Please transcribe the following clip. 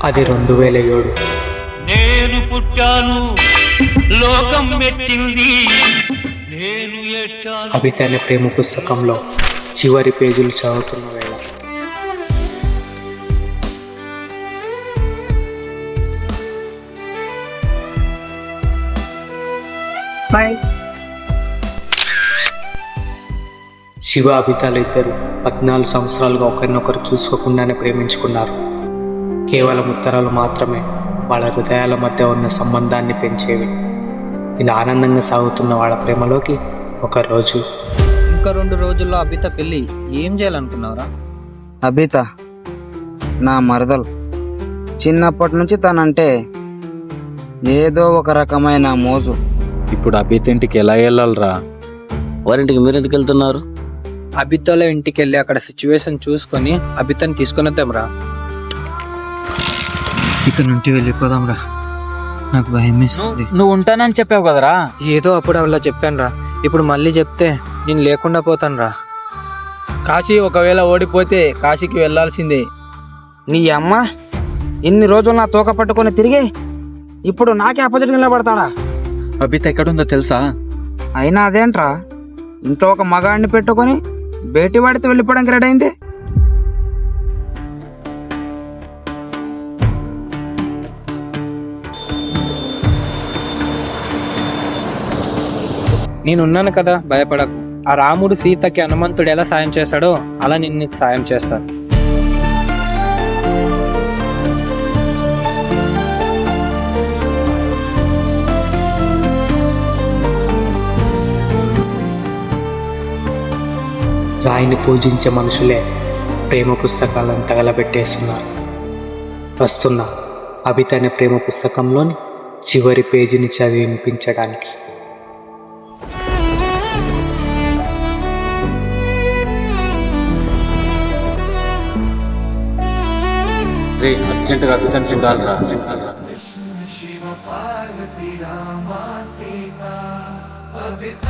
అది 2007. నేను పుట్టాను లోకం మెచ్చింది, నేను ఏడ్చాను. అభిత అనే ప్రేమ పుస్తకంలో చివరి పేజీలు చదువుతున్న వేళ శివ అభితాలు ఇద్దరు 14 సంవత్సరాలుగా ఒకరినొకరు చూసుకోకుండానే ప్రేమించుకున్నారు. కేవలం ఉత్తరాలు మాత్రమే వాళ్ళ హృదయాల మధ్య ఉన్న సంబంధాన్ని పెంచేవి. ఇలా ఆనందంగా సాగుతున్న వాళ్ళ ప్రేమలోకి ఒకరోజు ఇంకా 2 రోజుల్లో అబిత పెళ్ళి. ఏం చేయాలనుకున్నావురా? అబిత నా మరదలు. చిన్నప్పటి నుంచి తనంటే ఏదో ఒక రకమైన మోజు. ఇప్పుడు అభిత్ ఇంటికి ఎలా వెళ్ళాలరా? వారింటికి మీరు ఎందుకు వెళ్తున్నారు? అబితలో ఇంటికి వెళ్ళి అక్కడ సిచ్యువేషన్ చూసుకొని అబితని తీసుకొని వద్దాంరా. ఇక్కడ నుండి వెళ్ళిపోదాంరా, నాకు భయం వేస్తుంది. నువ్వు ఉంటానని చెప్పావు కదరా. ఏదో అప్పుడు అలా చెప్పాను రా, ఇప్పుడు మళ్ళీ చెప్తే నేను లేకుండా పోతాను రా. కాశీ ఒకవేళ ఓడిపోతే కాశీకి వెళ్ళాల్సిందే. నీ అమ్మ ఇన్ని రోజులు నా తోక పట్టుకొని తిరిగి ఇప్పుడు నాకే అపోజిట్ నిలబడతాడా? అభిత్ ఎక్కడుందో తెలుసా? అయినా అదేంట్రా, ఇంట్లో ఒక మగాడిని పెట్టుకొని బయటి వాడితో వెళ్ళిపోవడానికి రెడీ అయింది. నేనున్నాను కదా, భయపడకు. ఆ రాముడు సీతకి హనుమంతుడు ఎలా సాయం చేస్తాడో అలా నేను నీకు సాయం చేస్తాను. రాయిని పూజించే మనుషులే ప్రేమ పుస్తకాలను తగలబెట్టేస్తున్నారు. వస్తున్న అభిత అనే ప్రేమ పుస్తకంలోని చివరి పేజీని చదివి వినిపించడానికి. అర్జెంటుగా అభితని చూడాలిరా. శివ పార్వతి రామ సీత అభిత